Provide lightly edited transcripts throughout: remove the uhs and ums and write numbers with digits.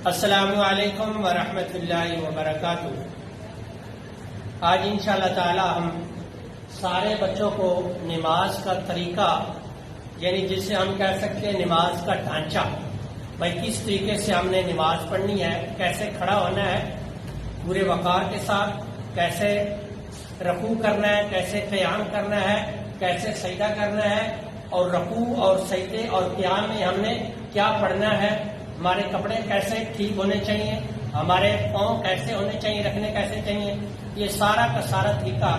السلام علیکم ورحمۃ اللہ وبرکاتہ۔ آج انشاءاللہ تعالی ہم سارے بچوں کو نماز کا طریقہ، یعنی جسے ہم کہہ سکتے ہیں نماز کا ڈھانچہ، بھائی کس طریقے سے ہم نے نماز پڑھنی ہے، کیسے کھڑا ہونا ہے پورے وقار کے ساتھ، کیسے رکوع کرنا ہے، کیسے قیام کرنا ہے، کیسے سجدہ کرنا ہے، اور رکوع اور سجدے اور قیام میں ہم نے کیا پڑھنا ہے، ہمارے کپڑے کیسے ٹھیک ہونے چاہیے، ہمارے پاؤں کیسے ہونے چاہیے، رکھنے کیسے چاہیے، یہ سارا کا سارا طریقہ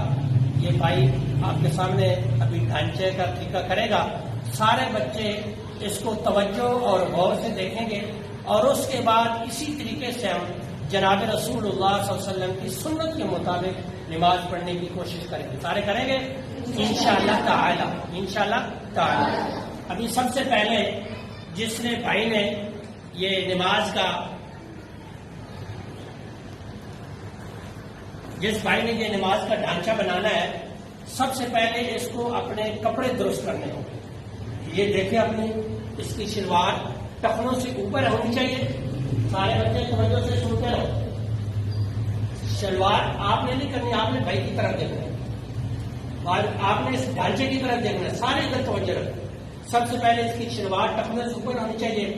یہ بھائی آپ کے سامنے ابھی ڈھانچے کا طریقہ کرے گا۔ سارے بچے اس کو توجہ اور غور سے دیکھیں گے، اور اس کے بعد اسی طریقے سے ہم جناب رسول اللہ صلی اللہ علیہ وسلم کی سنت کے مطابق نماز پڑھنے کی کوشش کریں گے۔ سارے کریں گے انشاءاللہ تعالی، انشاءاللہ تعالی۔ ابھی سب سے پہلے جس نے بھائی نے یہ نماز کا، جس بھائی نے یہ نماز کا ڈھانچہ بنانا ہے، سب سے پہلے اس کو اپنے کپڑے درست کرنے ہوں گے۔ یہ دیکھیں اپنی اس کی شلوار ٹخنوں سے اوپر ہونی چاہیے۔ سارے بچے توجہ سے سنتے رہو۔ شلوار آپ نے نہیں کرنی، آپ نے بھائی کی طرف دیکھنا ہے، اور آپ نے اس ڈھانچے کی طرف دیکھنا ہے۔ سارے ادھر توجہ رکھیں۔ سب سے پہلے اس کی شلوار ٹخنوں سے اوپر ہونی چاہیے،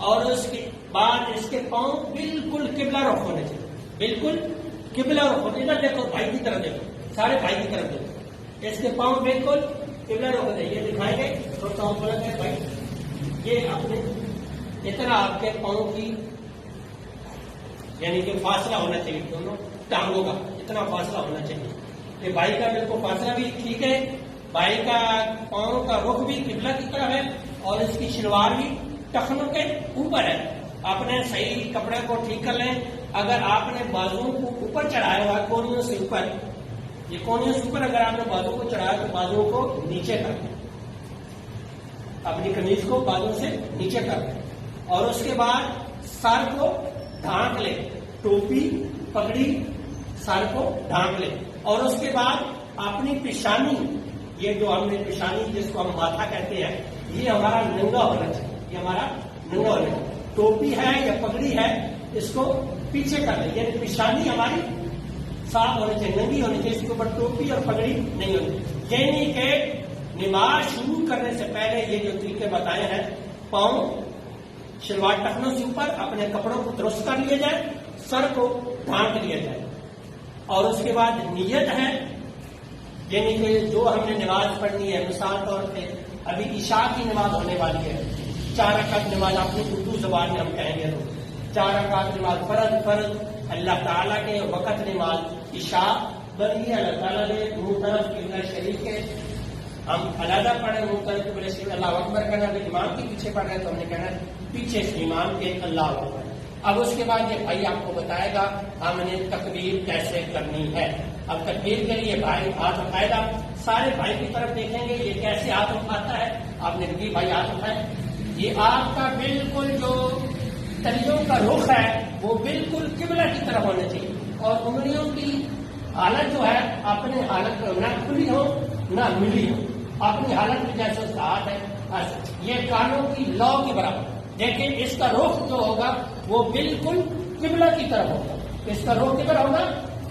اور اس کے بعد اس کے پاؤں بالکل قبلہ رخ ہونے چاہیے، بالکل قبلہ رخ ہونے چاہیے۔ دیکھو بھائی کی طرف دیکھو، سارے بھائی کی طرف دیکھو، اس کے پاؤں بالکل قبلہ رخ ہونے چاہیے۔ یہ دکھائیں گے چھوٹا بولیں گے بھائی، یہ اپنے اتنا آپ کے پاؤں کی یعنی کہ فاصلہ ہونا چاہیے، دونوں ٹانگوں کا اتنا فاصلہ ہونا چاہیے۔ یہ بھائی کا بالکل فاصلہ بھی ٹھیک ہے، بھائی کا پاؤں کا رخ بھی قبلہ کی طرف ہے، اور اس کی شلوار بھی ٹخنوں کے اوپر ہے۔ اپنے صحیح کپڑے کو ٹھیک کر لیں۔ اگر آپ نے بازو کو اوپر چڑھایا ہوا کونیوں سے اوپر، یہ کونیوں سے اوپر اگر آپ نے بازو کو چڑھایا تو بازو کو نیچے کر دیں، اپنی قمیض کو بازو سے نیچے کر دیں، اور اس کے بعد سر کو ڈھانک لیں، ٹوپی پگڑی سر کو ڈھانک لیں، اور اس کے بعد اپنی پیشانی، یہ جو ہم نے پیشانی جس کو ہم ماتھا کہتے ہیں، یہ ہمارا ننگا ہونا چاہیے، یہ ہمارا ننگا ہونا چاہیے۔ ٹوپی ہے یا پگڑی ہے اس کو پیچھے کر لیں، یعنی پیشانی ہماری صاف ہونی چاہیے، ننگی ہونی چاہیے، اس کے اوپر ٹوپی اور پگڑی نہیں ہونی چاہیے۔ یعنی کہ نماز شروع کرنے سے پہلے یہ جو طریقے بتائے ہیں، پاؤں شلوار ٹخنوں سے اوپر، اپنے کپڑوں کو درست کر لیا جائے، سر کو ڈھانک لیا جائے، اور اس کے بعد نیت ہے، یعنی کہ جو ہم نے نماز پڑھنی ہے، مثال طور پہ ابھی عشاء کی نماز ہونے والی ہے، 4 رکعت نماز، اپنی اردو زبان میں ہم کہیں گے تو 4 رکعت نماز فرض اللہ تعالیٰ کے وقت نماز عشاء بنی ہے۔ اللہ تعالیٰ نے منہ طرف قبلہ شریف کے ہم علیحدہ پڑھیں، منہ طرف قبلہ شریف اللہ اکبر کہنا، اگر امام کے پیچھے پڑھ رہے ہیں تو ہم نے کہنا پیچھے سے امام کے اللہ اکبر۔ اب اس کے بعد یہ بھائی آپ کو بتائے گا ہم نے تکبیر کیسے کرنی ہے۔ اب تکبیر کے لیے بھائی ہاتھ اٹھائے گا، سارے بھائی کی طرف دیکھیں گے یہ کیسے ہاتھ اٹھاتا ہے۔ آپ نے بھی بھائی ہاتھ اٹھائے، یہ آپ کا بالکل جو تلیوں کا رخ ہے وہ بالکل قبلہ کی طرف ہونا چاہیے، اور انگلیوں کی حالت جو ہے اپنے حالت میں نہ کھلی ہو نہ ملی ہو، اپنی حالت میں جیسے اس کا ہاتھ ہے ایسے۔ یہ کانوں کی لو کے برابر، لیکن اس کا رخ جو ہوگا وہ بالکل قبلہ کی طرف ہوگا۔ اس کا رخ کدھر ہوگا؟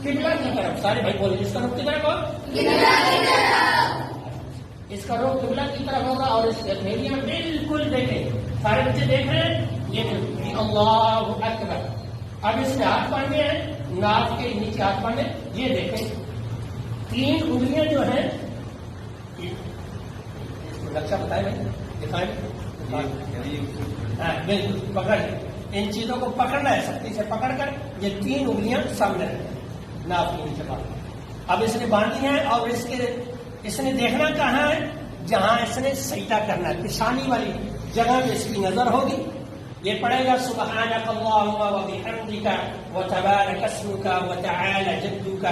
قبلہ کی طرف۔ سارے بھائی بولے اس کا رخ کدھر ہوگا؟ قبلہ کی طرف۔ اس کا رخ قبلہ کی طرف ہوگا، اور اس ہتھیلیاں بالکل دیکھیں، سارے بچے دیکھ رہے ہیں، یہ اللہ اکبر۔ اب اس میں ہاتھ پڑھنے ہیں، ناک کے نیچے ہاتھ پڑھنے، یہ دیکھیں 3 انگلیاں جو ہیں، نقشہ بتائے بھائی، دکھائیں، بالکل پکڑ لیں، ان چیزوں کو پکڑنا ہے، سختی سے پکڑ کر یہ 3 انگلیاں سامنے رکھیں، ناک کے نیچے باندھ۔ اب اس نے باندھی ہے، اور اس نے دیکھنا کہاں ہے؟ جہاں اس نے سجدہ کرنا ہے، پیشانی والی جگہ میں اس کی نظر ہوگی۔ یہ پڑھے گا سبحانک اللہم وبحمدک وتبارک اسمک وتعالی جدک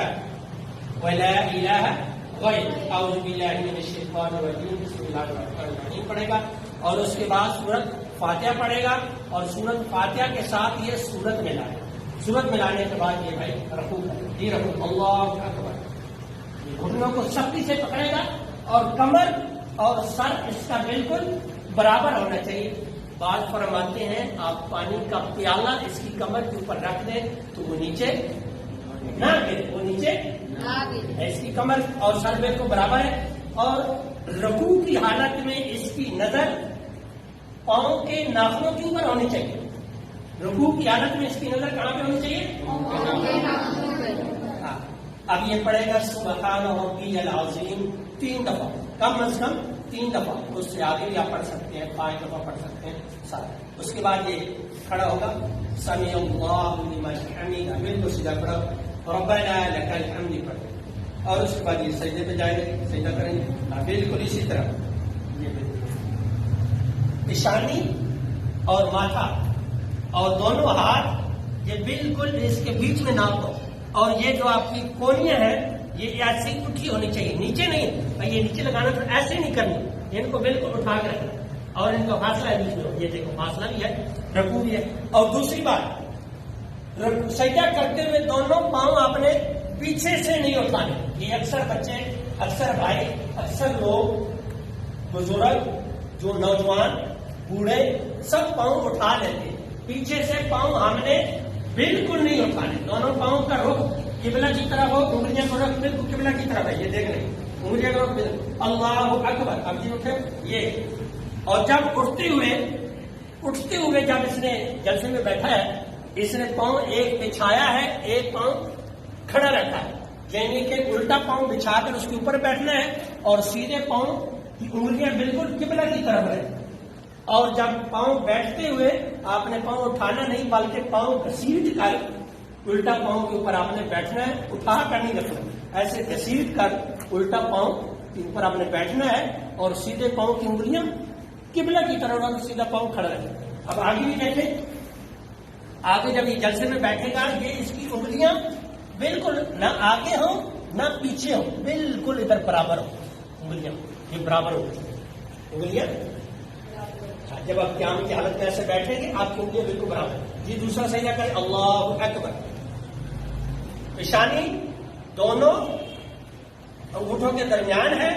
ولا الہ غیرک اعوذ باللہ من الشیطان الرجیم بسم اللہ الرحمن الرحیم پڑھے گا، اور اس کے بعد سورۃ فاتحہ پڑھے گا، اور سورۃ فاتحہ کے ساتھ یہ سورت ملائے گا۔ سورت ملانے کے بعد یہ بھائی رکوع کرے، یہ رکوع اللہ اکبر، گھٹنوں کو سختی سے پکڑے گا، اور کمر اور سر اس کا بالکل برابر ہونا چاہیے، بعض فرماتے ہیں آپ پانی کا پیالہ اس کی کمر کے اوپر رکھ دیں تو وہ نیچے نہ گرے، وہ نیچے اس کی کمر اور سر بالکل برابر ہے. اور رکوع کی حالت میں اس کی نظر پاؤں کے ناخنوں کے اوپر ہونی چاہیے. رکوع کی حالت میں اس کی نظر کہاں پہ ہونی چاہیے؟ ہاں. اب یہ پڑھے گا سبحان ربی العظیم 3 دفعہ، کم از کم 3 دفعہ. اس سے آگے بھی آپ پڑھ سکتے ہیں، 5 دفعہ پڑھ سکتے ہیں ساتھ. اس کے بعد یہ کھڑا ہوگا سمیع اللہ لمن حمیدہ، بالکل سیدھا کھڑا، ربنا لک الحمد پڑھ. اور اس کے بعد یہ سجدے پہ جائیں گے، سجدہ کریں گے بالکل اسی طرح. یہ بالکل پیشانی اور ماتھا اور دونوں ہاتھ یہ بالکل اس کے بیچ میں نہ ہو. اور یہ جو آپ کی کونیاں ہیں یہ ایسی اٹھی ہونی چاہیے، نیچے نہیں. یہ نیچے لگانا تو ایسے نہیں کرنی، ان کو بالکل اٹھا کے رکھنا. اور ان کا فاصلہ ہے بیچ میں، یہ دیکھو فاصلہ بھی ہے، رکوع بھی ہے. اور دوسری بات، سجدہ کرتے ہوئے دونوں پاؤں آپ نے پیچھے سے نہیں اٹھانے. یہ اکثر بچے، اکثر بھائی، اکثر لوگ، بزرگ، جو نوجوان، بوڑھے سب پاؤں اٹھا لیتے. پیچھے سے پاؤں ہم نے بالکل نہیں اٹھانے. دونوں پاؤں کا رخ قبلہ کی طرف ہو، انگلیاں کا رخ بالکل قبلہ کی طرف ہے. یہ دیکھ رہے ہیں انگلیاں کا رخ اللہ اکبر. اب یہ اٹھے یہ. اور جب اٹھتے ہوئے جب اس نے جلسے میں بیٹھا ہے، اس نے پاؤں ایک بچھایا ہے، ایک پاؤں کھڑا رہتا ہے. یعنی کہ الٹا پاؤں بچھا کر اس کے اوپر بیٹھنا ہے اور سیدھے پاؤں کی انگلیاں بالکل قبلہ کی طرف رہے. اور جب پاؤں بیٹھتے ہوئے آپ نے پاؤں اٹھانا نہیں بلکہ پاؤں گھسیٹ کر الٹا پاؤں کے اوپر آپ نے بیٹھنا ہے، اٹھا کر نہیں رکھنا. ایسے گھسیٹ کر الٹا پاؤں کے اوپر آپ نے بیٹھنا ہے اور سیدھے پاؤں کی انگلیاں قبلہ کی طرف اور سیدھا پاؤں کھڑا رہے. اب آگے بھی دیکھیں، آگے جب یہ جلسے میں بیٹھے گا یہ اس کی انگلیاں بالکل نہ آگے ہوں نہ پیچھے ہوں، بالکل ادھر برابر ہو. انگلیاں یہ برابر ہو انگلیاں. جب آپ قیام کی حالت میں ایسے بیٹھیں گے آپ کی انگلیاں بالکل برابر. جی دوسرا سجدہ کریں اللہ اکبر. پیشانی دونوں انگوٹھوں کے درمیان ہے،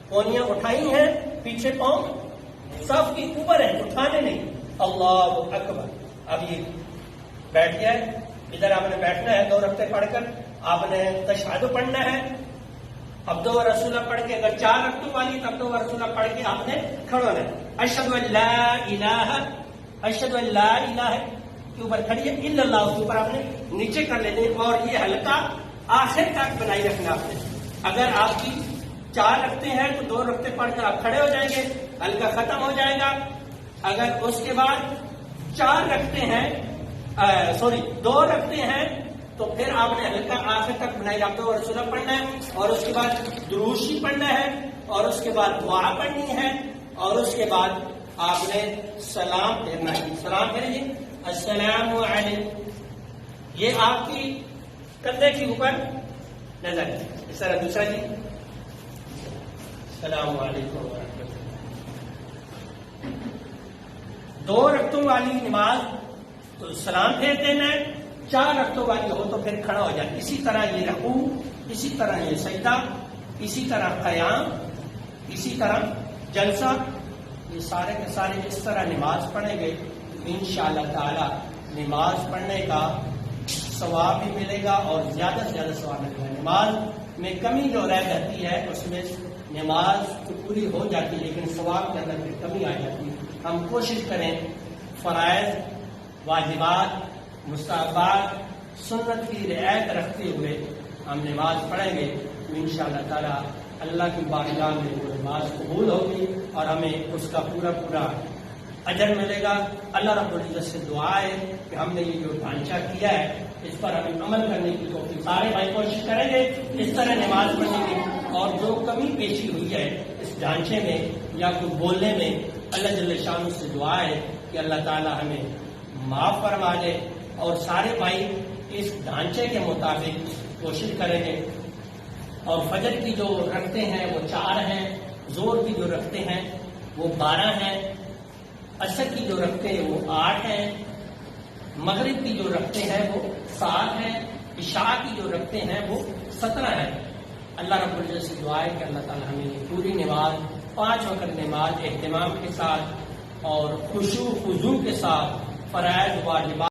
کونیاں اٹھائی ہیں، پیچھے پاؤں صف کے اوپر ہے، اٹھانے نہیں. اللہ اکبر. اب یہ بیٹھ گیا ہے، ادھر آپ نے بیٹھنا ہے. 2 رکعتیں پڑھ کر آپ نے تشہد پڑھنا ہے. اب 2 رسولہ پڑھ کے، اگر 4 رکعتوں والی تب 2 رسولہ پڑھ کے آپ نے کھڑا ہونا ہے. اشہد ان لا الہ کے اوپر کھڑی ہے، الا اللہ کے اوپر آپ نے نیچے کر لیتے ہیں. اور یہ حلقہ آخر تک بنائی رکھنا آپ نے. اگر آپ کی 4 رکعتیں ہیں تو 2 رکعتیں پڑھ کر آپ کھڑے ہو جائیں گے، حلقہ ختم ہو جائے گا. اگر اس کے بعد 4 رکعتیں ہیں 2 رکعتیں ہیں تو پھر آپ نے حلقہ آخر تک بنائی رکھتے اور رسولہ پڑھنا ہے. اور اس کے بعد دروشی پڑھنا ہے اور اس کے بعد دعا پڑھنی ہے. اور اس کے بعد آپ نے سلام پھیرنا ہے. سلام پھیریں گے السلام علیکم. یہ آپ کی کندھے کے اوپر نظر ہے. اس طرح دوسرا جی السلام علیکم ورحمۃ اللہ. 2 رکعتوں والی نماز تو سلام پھیر دینا ہے، 4 رکعتوں والی ہو تو پھر کھڑا ہو جائے. اسی طرح یہ رکوع، اسی طرح یہ سجدہ، اسی طرح قیام، اسی طرح جلسہ. یہ سارے کے سارے اس طرح نماز پڑھیں گے انشاءاللہ تعالی نماز پڑھنے کا ثواب بھی ملے گا اور زیادہ سے زیادہ ثواب ملے گا. نماز میں کمی جو رہ جاتی ہے اس میں نماز تو پوری ہو جاتی ہے لیکن ثواب کے اندر بھی کمی آ جاتی ہے. ہم کوشش کریں فرائض، واجبات، مستحبات، سنت کی رعایت رکھتے ہوئے ہم نماز پڑھیں گے تو انشاءاللہ تعالی اللہ کی بارگاہ میں وہ نماز قبول ہوگی اور ہمیں اس کا پورا پورا اجر ملے گا. اللہ رب العزت سے دعا ہے کہ ہم نے یہ جو ڈھانچہ کیا ہے اس پر ہمیں عمل کرنے کی توفیق سارے بھائی کوشش کریں گے اس طرح نماز پڑھنے کی. اور جو کمی پیشی ہوئی ہے اس ڈھانچے میں یا کچھ بولنے میں اللہ جل شانہ سے دعا ہے کہ اللہ تعالی ہمیں معاف فرما دے. اور سارے بھائی اس ڈھانچے کے مطابق کوشش کریں گے. اور فجر کی جو رکھتے ہیں وہ 4 ہیں، زور کی جو رکھتے ہیں وہ 12 ہیں، عصر کی جو رکھتے ہیں وہ 8 ہیں، مغرب کی جو رکھتے ہیں وہ 7 ہیں، عشاء کی جو رکھتے ہیں وہ 17 ہیں. اللہ رب العزت سے دعا ہے کہ اللہ تعالی ہمیں یہ پوری نماز 5 وقت نماز اہتمام کے ساتھ اور خشوع خضوع کے ساتھ فرائض واجبات